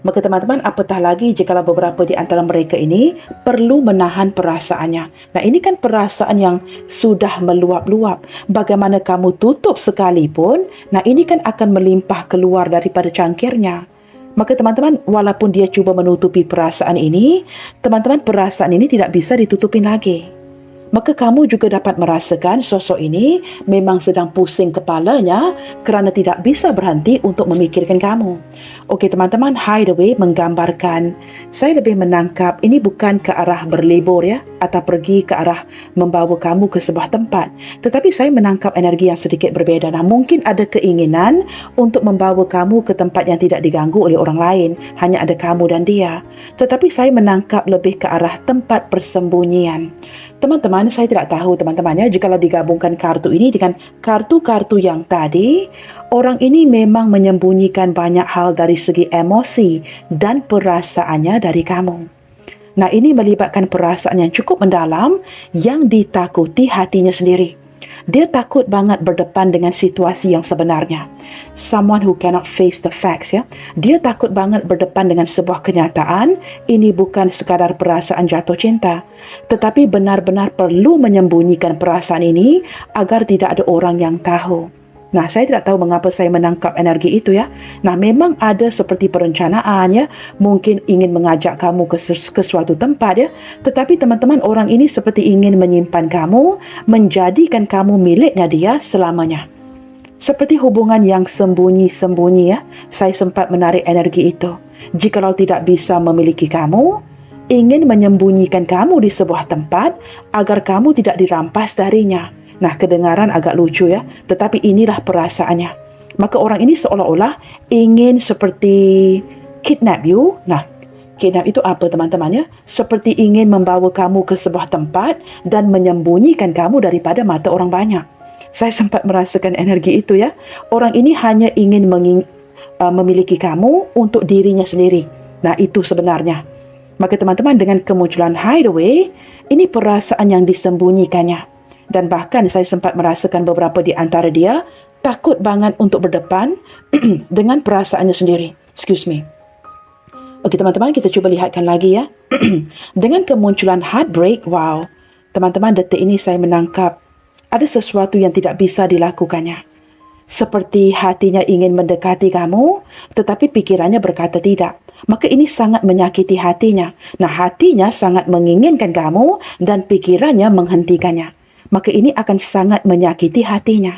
Maka teman-teman, apatah lagi jikalau beberapa di antara mereka ini perlu menahan perasaannya. Nah, ini kan perasaan yang sudah meluap-luap. Bagaimana kamu tutup sekalipun, nah ini kan akan melimpah keluar daripada cangkirnya. Maka teman-teman, walaupun dia cuba menutupi perasaan ini, teman-teman, perasaan ini tidak bisa ditutupin lagi. Maka kamu juga dapat merasakan sosok ini memang sedang pusing kepalanya kerana tidak bisa berhenti untuk memikirkan kamu. Okey teman-teman, Hideaway menggambarkan, saya lebih menangkap ini bukan ke arah berlibur ya, atau pergi ke arah membawa kamu ke sebuah tempat. Tetapi saya menangkap energi yang sedikit berbeza. Nah, mungkin ada keinginan untuk membawa kamu ke tempat yang tidak diganggu oleh orang lain. Hanya ada kamu dan dia. Tetapi saya menangkap lebih ke arah tempat persembunyian. Teman-teman, saya tidak tahu teman-teman ya, jikalau digabungkan kartu ini dengan kartu-kartu yang tadi, orang ini memang menyembunyikan banyak hal dari segi emosi dan perasaannya dari kamu. Nah, ini melibatkan perasaan yang cukup mendalam yang ditakuti hatinya sendiri. Dia takut banget berdepan dengan situasi yang sebenarnya. Someone who cannot face the facts ya. Dia takut banget berdepan dengan sebuah kenyataan. Ini bukan sekadar perasaan jatuh cinta, tetapi benar-benar perlu menyembunyikan perasaan ini agar tidak ada orang yang tahu. Nah, saya tidak tahu mengapa saya menangkap energi itu ya. Nah, memang ada seperti perencanaan ya. Mungkin ingin mengajak kamu ke suatu tempat ya. Tetapi teman-teman, orang ini seperti ingin menyimpan kamu, menjadikan kamu miliknya dia selamanya. Seperti hubungan yang sembunyi-sembunyi ya. Saya sempat menarik energi itu. Jikalau tidak bisa memiliki kamu, ingin menyembunyikan kamu di sebuah tempat agar kamu tidak dirampas darinya. Nah, kedengaran agak lucu ya, tetapi inilah perasaannya. Maka orang ini seolah-olah ingin seperti kidnap you. Nah, kidnap itu apa teman-teman ya? Seperti ingin membawa kamu ke sebuah tempat dan menyembunyikan kamu daripada mata orang banyak. Saya sempat merasakan energi itu ya. Orang ini hanya ingin memiliki kamu untuk dirinya sendiri. Nah, itu sebenarnya. Maka teman-teman, dengan kemunculan Hideaway, ini perasaan yang disembunyikannya. Dan bahkan saya sempat merasakan beberapa di antara dia takut banget untuk berdepan dengan perasaannya sendiri. Excuse me. Okey teman-teman, kita cuba lihatkan lagi ya. Dengan kemunculan Heartbreak, wow. Teman-teman, detik ini saya menangkap ada sesuatu yang tidak bisa dilakukannya. Seperti hatinya ingin mendekati kamu, tetapi pikirannya berkata tidak. Maka ini sangat menyakiti hatinya. Nah, hatinya sangat menginginkan kamu dan pikirannya menghentikannya. Maka ini akan sangat menyakiti hatinya.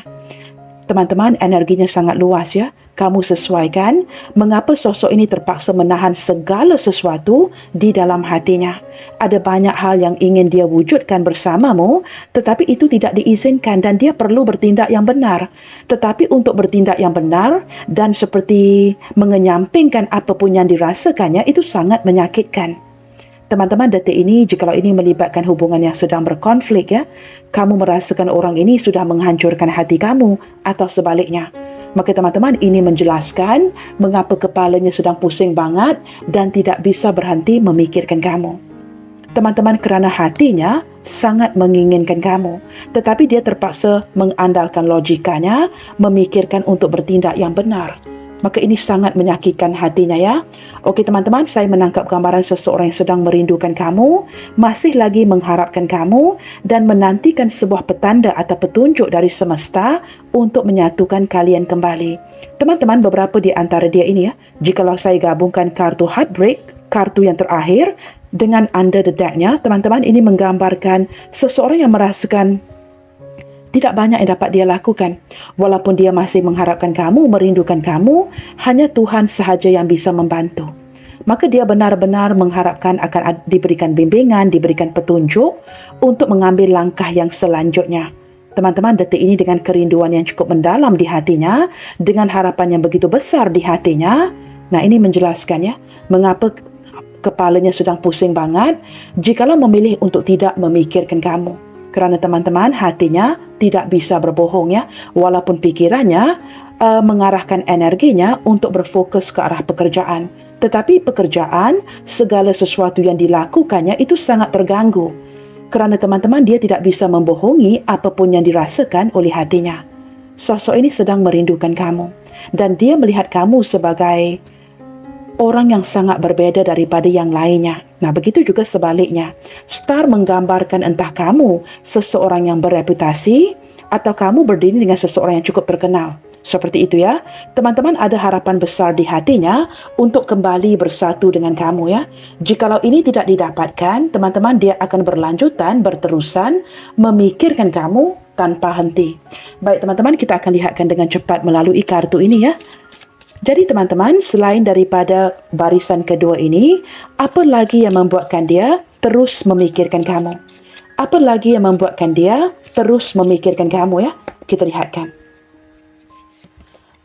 Teman-teman, energinya sangat luas ya. Kamu sesuaikan mengapa sosok ini terpaksa menahan segala sesuatu di dalam hatinya. Ada banyak hal yang ingin dia wujudkan bersamamu, tetapi itu tidak diizinkan dan dia perlu bertindak yang benar. Tetapi untuk bertindak yang benar dan seperti mengenyampingkan apapun yang dirasakannya, itu sangat menyakitkan. Teman-teman, detik ini, jikalau ini melibatkan hubungan yang sedang berkonflik ya, kamu merasakan orang ini sudah menghancurkan hati kamu atau sebaliknya. Maka teman-teman, ini menjelaskan mengapa kepalanya sedang pusing banget dan tidak bisa berhenti memikirkan kamu. Teman-teman, kerana hatinya sangat menginginkan kamu, tetapi dia terpaksa mengandalkan logikanya, memikirkan untuk bertindak yang benar. Maka ini sangat menyakitkan hatinya ya. Okey teman-teman, saya menangkap gambaran seseorang yang sedang merindukan kamu, masih lagi mengharapkan kamu dan menantikan sebuah petanda atau petunjuk dari semesta untuk menyatukan kalian kembali. Teman-teman, beberapa di antara dia ini ya, jikalau saya gabungkan kartu Heartbreak, kartu yang terakhir, dengan Under the Deck-nya, teman-teman, ini menggambarkan seseorang yang merasakan tidak banyak yang dapat dia lakukan. Walaupun dia masih mengharapkan kamu, merindukan kamu, hanya Tuhan sahaja yang bisa membantu. Maka dia benar-benar mengharapkan akan diberikan bimbingan, diberikan petunjuk untuk mengambil langkah yang selanjutnya. Teman-teman, detik ini dengan kerinduan yang cukup mendalam di hatinya, dengan harapan yang begitu besar di hatinya, Nah, ini menjelaskan ya, mengapa kepalanya sedang pusing banget jikalau memilih untuk tidak memikirkan kamu. Kerana teman-teman, hatinya tidak bisa berbohong ya, walaupun pikirannya mengarahkan energinya untuk berfokus ke arah pekerjaan. Tetapi pekerjaan, segala sesuatu yang dilakukannya itu sangat terganggu. Kerana teman-teman, dia tidak bisa membohongi apapun yang dirasakan oleh hatinya. Sosok ini sedang merindukan kamu, dan dia melihat kamu sebagai orang yang sangat berbeza daripada yang lainnya. Nah, begitu juga sebaliknya. Star menggambarkan entah kamu seseorang yang bereputasi atau kamu berdiri dengan seseorang yang cukup terkenal. Seperti itu ya. Teman-teman ada harapan besar di hatinya untuk kembali bersatu dengan kamu ya. Jikalau ini tidak didapatkan, teman-teman dia akan berlanjutan, berterusan memikirkan kamu tanpa henti. Baik teman-teman, kita akan lihatkan dengan cepat melalui kartu ini ya. Jadi teman-teman, selain daripada barisan kedua ini, apa lagi yang membuatkan dia terus memikirkan kamu? Apa lagi yang membuatkan dia terus memikirkan kamu ya? Kita lihatkan.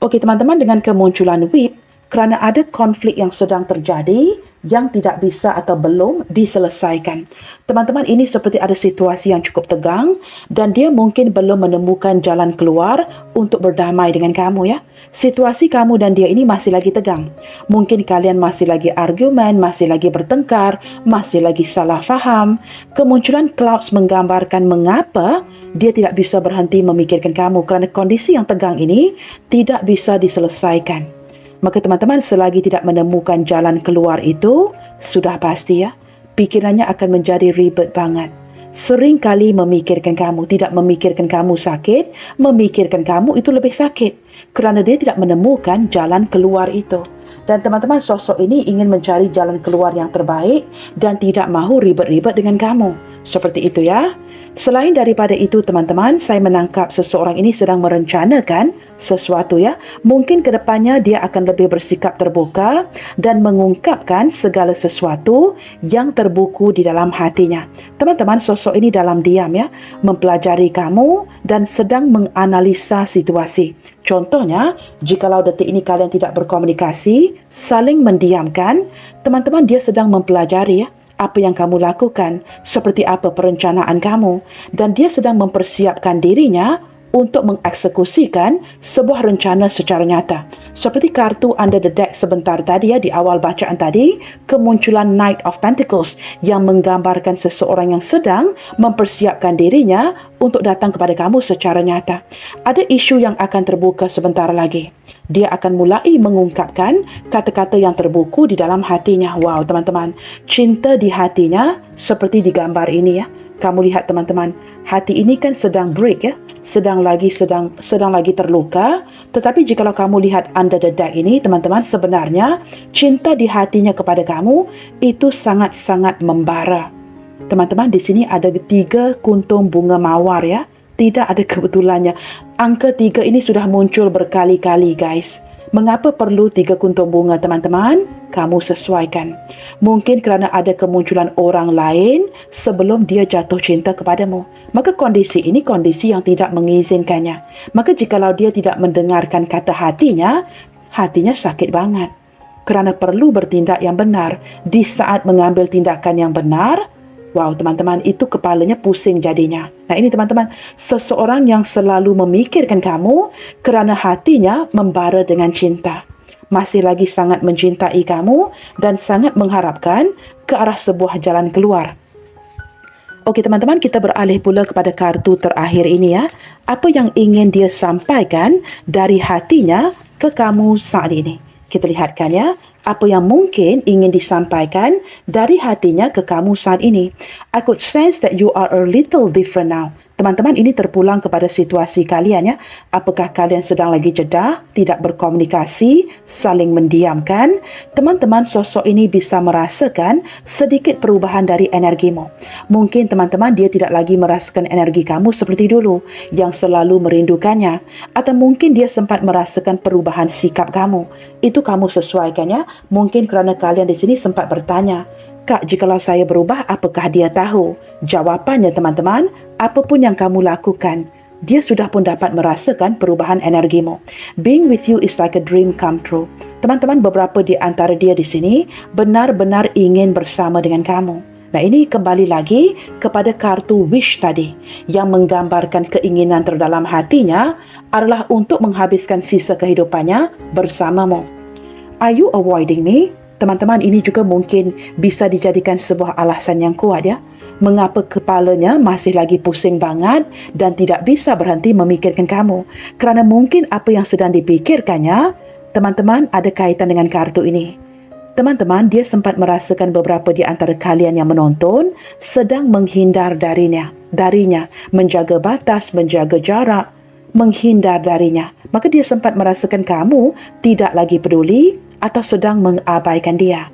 Okey teman-teman, dengan kemunculan whip, kerana ada konflik yang sedang terjadi yang tidak bisa atau belum diselesaikan. Teman-teman, ini seperti ada situasi yang cukup tegang dan dia mungkin belum menemukan jalan keluar untuk berdamai dengan kamu ya. Situasi kamu dan dia ini masih lagi tegang. Mungkin kalian masih lagi argumen, masih lagi bertengkar, masih lagi salah faham. Kemunculan clouds menggambarkan mengapa dia tidak bisa berhenti memikirkan kamu kerana kondisi yang tegang ini tidak bisa diselesaikan. Maka teman-teman, selagi tidak menemukan jalan keluar itu, sudah pasti ya, pikirannya akan menjadi ribet banget. Sering kali memikirkan kamu, tidak memikirkan kamu sakit, memikirkan kamu itu lebih sakit. Kerana dia tidak menemukan jalan keluar itu. Dan teman-teman, sosok ini ingin mencari jalan keluar yang terbaik dan tidak mahu ribet-ribet dengan kamu. Seperti itu ya. Selain daripada itu teman-teman, saya menangkap seseorang ini sedang merencanakan sesuatu ya. Mungkin ke depannya dia akan lebih bersikap terbuka dan mengungkapkan segala sesuatu yang terbuku di dalam hatinya. Teman-teman, sosok ini dalam diam ya, mempelajari kamu dan sedang menganalisa situasi. Contohnya, jikalau detik ini kalian tidak berkomunikasi, saling mendiamkan, teman-teman dia sedang mempelajari ya, apa yang kamu lakukan, seperti apa perencanaan kamu, dan dia sedang mempersiapkan dirinya untuk mengeksekusikan sebuah rencana secara nyata. Seperti kartu under the deck sebentar tadi ya, di awal bacaan tadi, kemunculan Knight of Pentacles yang menggambarkan seseorang yang sedang mempersiapkan dirinya untuk datang kepada kamu secara nyata. Ada isu yang akan terbuka sebentar lagi. Dia akan mulai mengungkapkan kata-kata yang terbuku di dalam hatinya. Wow, teman-teman, cinta di hatinya seperti di gambar ini ya. Kamu lihat teman-teman, hati ini kan sedang break ya, sedang lagi terluka. Tetapi jikalau kamu lihat under the deck ini teman-teman, sebenarnya cinta di hatinya kepada kamu itu sangat-sangat membara. Teman-teman, di sini ada 3 kuntum bunga mawar ya. Tidak ada kebetulannya. Angka 3 ini sudah muncul berkali-kali guys. Mengapa perlu 3 kuntum bunga teman-teman? Kamu sesuaikan. Mungkin kerana ada kemunculan orang lain sebelum dia jatuh cinta kepadamu. Maka kondisi ini kondisi yang tidak mengizinkannya. Maka jikalau dia tidak mendengarkan kata hatinya, hatinya sakit banget. Kerana perlu bertindak yang benar. Di saat mengambil tindakan yang benar, wow teman-teman, itu kepalanya pusing jadinya. Nah ini teman-teman, seseorang yang selalu memikirkan kamu kerana hatinya membara dengan cinta. Masih lagi sangat mencintai kamu dan sangat mengharapkan ke arah sebuah jalan keluar. Okey teman-teman, kita beralih pula kepada kartu terakhir ini ya. Apa yang ingin dia sampaikan dari hatinya ke kamu saat ini? Kita lihatkan ya. Apa yang mungkin ingin disampaikan dari hatinya ke kamu saat ini. I could sense that you are a little different now. Teman-teman, ini terpulang kepada situasi kalian ya. Apakah kalian sedang lagi jeda, tidak berkomunikasi, saling mendiamkan? Teman-teman, sosok ini bisa merasakan sedikit perubahan dari energimu. Mungkin teman-teman dia tidak lagi merasakan energi kamu seperti dulu, yang selalu merindukannya. Atau mungkin dia sempat merasakan perubahan sikap kamu. Itu kamu sesuaikannya. Mungkin kerana kalian di sini sempat bertanya, Kak, jikalau saya berubah, apakah dia tahu? Jawapannya teman-teman, apapun yang kamu lakukan, dia sudah pun dapat merasakan perubahan energimu. Being with you is like a dream come true. Teman-teman, beberapa di antara dia di sini benar-benar ingin bersama dengan kamu. Nah, ini kembali lagi kepada kartu wish tadi yang menggambarkan keinginan terdalam hatinya adalah untuk menghabiskan sisa kehidupannya bersamamu. Are you avoiding me? Teman-teman, ini juga mungkin bisa dijadikan sebuah alasan yang kuat ya. Mengapa kepalanya masih lagi pusing banget dan tidak bisa berhenti memikirkan kamu? Kerana mungkin apa yang sedang dipikirkannya, teman-teman, ada kaitan dengan kartu ini. Teman-teman, dia sempat merasakan beberapa di antara kalian yang menonton sedang menghindar darinya, menjaga batas, menjaga jarak, menghindar darinya. Maka dia sempat merasakan kamu tidak lagi peduli atau sedang mengabaikan dia.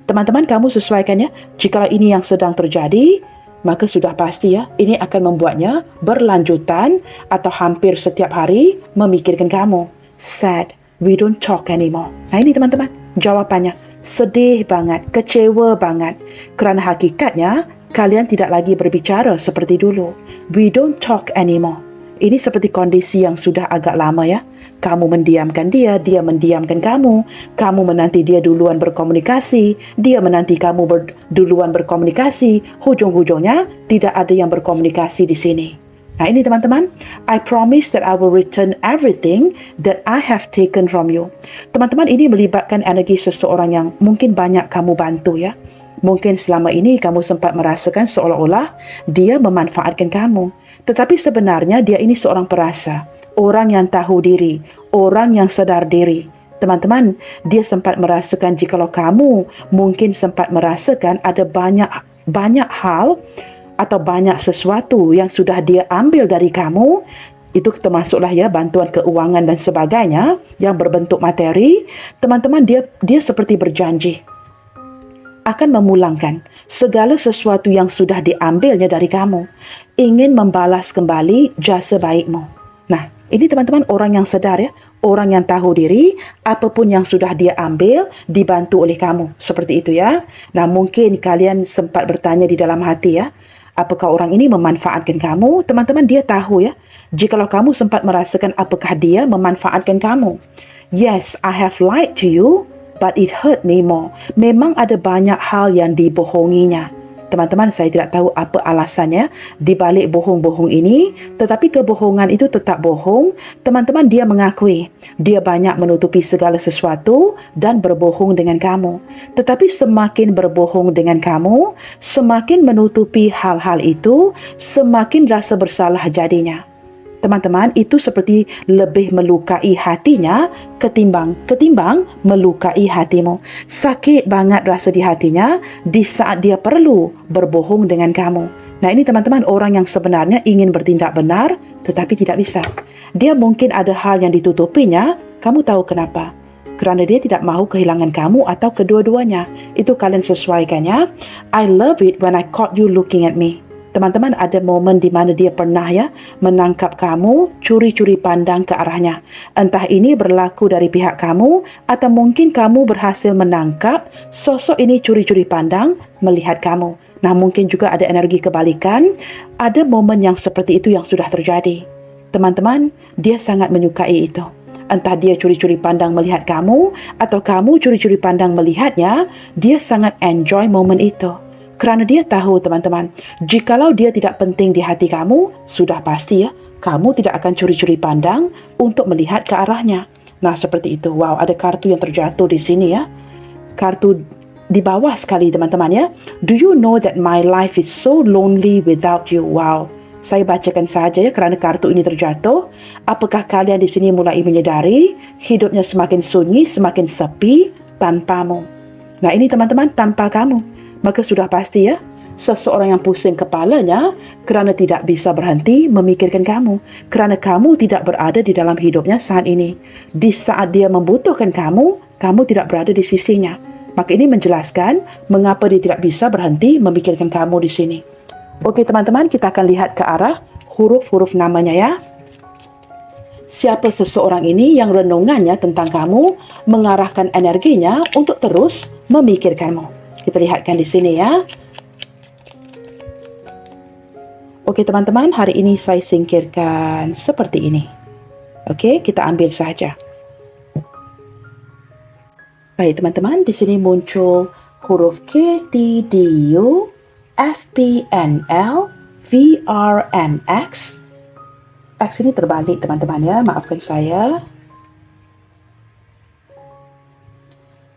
Teman-teman, kamu sesuaikannya. Jikalau ini yang sedang terjadi, maka sudah pasti ya, ini akan membuatnya berlanjutan atau hampir setiap hari memikirkan kamu. Sad, we don't talk anymore. Nah, ini teman-teman, jawapannya. Sedih banget, kecewa banget. Kerana hakikatnya, kalian tidak lagi berbicara seperti dulu. We don't talk anymore. Ini seperti kondisi yang sudah agak lama ya. Kamu mendiamkan dia, dia mendiamkan kamu. Kamu menanti dia duluan berkomunikasi, dia menanti kamu duluan berkomunikasi. Hujung-hujungnya tidak ada yang berkomunikasi di sini. Nah, ini teman-teman, I promise that I will return everything that I have taken from you. Teman-teman, ini melibatkan energi seseorang yang mungkin banyak kamu bantu ya. Mungkin selama ini kamu sempat merasakan seolah-olah dia memanfaatkan kamu. Tetapi sebenarnya dia ini seorang perasa, orang yang tahu diri, orang yang sedar diri. Teman-teman, dia sempat merasakan jikalau kamu mungkin sempat merasakan ada banyak hal atau banyak sesuatu yang sudah dia ambil dari kamu. Itu termasuklah ya bantuan keuangan dan sebagainya yang berbentuk materi. Teman-teman, dia seperti berjanji akan memulangkan segala sesuatu yang sudah diambilnya dari kamu, ingin membalas kembali jasa baikmu. Nah, ini teman-teman orang yang sedar ya, orang yang tahu diri, apapun yang sudah dia ambil dibantu oleh kamu, seperti itu ya. Nah, mungkin kalian sempat bertanya di dalam hati ya, apakah orang ini memanfaatkan kamu? Teman-teman, dia tahu ya, jikalau kamu sempat merasakan apakah dia memanfaatkan kamu. Yes, I have lied to you, but it hurt me more. Memang ada banyak hal yang dibohonginya. Teman-teman, saya tidak tahu apa alasannya di balik bohong-bohong ini, tetapi kebohongan itu tetap bohong. Teman-teman, dia mengakui dia banyak menutupi segala sesuatu dan berbohong dengan kamu. Tetapi semakin berbohong dengan kamu, semakin menutupi hal-hal itu, semakin rasa bersalah jadinya. Teman-teman, itu seperti lebih melukai hatinya ketimbang melukai hatimu. Sakit banget rasa di hatinya di saat dia perlu berbohong dengan kamu. Nah, ini teman-teman orang yang sebenarnya ingin bertindak benar tetapi tidak bisa. Dia mungkin ada hal yang ditutupinya. Kamu tahu kenapa? Kerana dia tidak mahu kehilangan kamu atau kedua-duanya. Itu kalian sesuaikannya. I love it when I caught you looking at me. Teman-teman, ada momen di mana dia pernah ya menangkap kamu curi-curi pandang ke arahnya. Entah ini berlaku dari pihak kamu atau mungkin kamu berhasil menangkap sosok ini curi-curi pandang melihat kamu. Nah, mungkin juga ada energi kebalikan, ada momen yang seperti itu yang sudah terjadi. Teman-teman, dia sangat menyukai itu. Entah dia curi-curi pandang melihat kamu atau kamu curi-curi pandang melihatnya, dia sangat enjoy momen itu. Kerana dia tahu teman-teman, jikalau dia tidak penting di hati kamu, sudah pasti ya, kamu tidak akan curi-curi pandang untuk melihat ke arahnya. Nah, seperti itu. Wow, ada kartu yang terjatuh di sini ya. Kartu di bawah sekali teman-teman ya. Do you know that my life is so lonely without you? Wow. Saya bacakan saja ya kerana kartu ini terjatuh. Apakah kalian di sini mulai menyedari hidupnya semakin sunyi, semakin sepi tanpamu? Nah, ini teman-teman, tanpa kamu. Maka sudah pasti ya, seseorang yang pusing kepalanya kerana tidak bisa berhenti memikirkan kamu. Kerana kamu tidak berada di dalam hidupnya saat ini. Di saat dia membutuhkan kamu, kamu tidak berada di sisinya. Maka ini menjelaskan mengapa dia tidak bisa berhenti memikirkan kamu di sini. Oke teman-teman, kita akan lihat ke arah huruf-huruf namanya ya. Siapa seseorang ini yang renungannya tentang kamu mengarahkan energinya untuk terus memikirkanmu. Kita lihatkan di sini ya. Okey teman-teman, hari ini saya singkirkan seperti ini. Okey, kita ambil sahaja. Baik teman-teman, di sini muncul huruf K, T, D, U, F, P, N, L, V, R, M, X. X ini terbalik teman-teman ya, maafkan saya.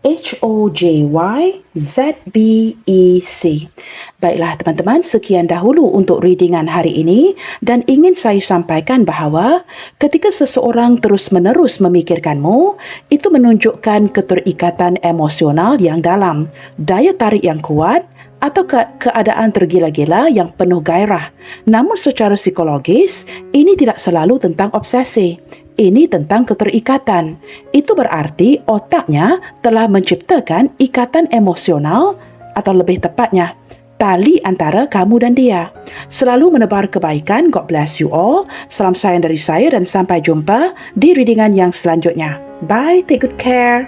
H, O, J, Y, Z, B, E, C. Baiklah teman-teman, sekian dahulu untuk readingan hari ini dan ingin saya sampaikan bahawa ketika seseorang terus-menerus memikirkanmu, itu menunjukkan keterikatan emosional yang dalam, daya tarik yang kuat atau keadaan tergila-gila yang penuh gairah. Namun secara psikologis, ini tidak selalu tentang obsesi. Ini tentang keterikatan. Itu berarti otaknya telah menciptakan ikatan emosional atau lebih tepatnya, tali antara kamu dan dia. Selalu menebar kebaikan. God bless you all. Salam sayang dari saya dan sampai jumpa di readingan yang selanjutnya. Bye, take good care.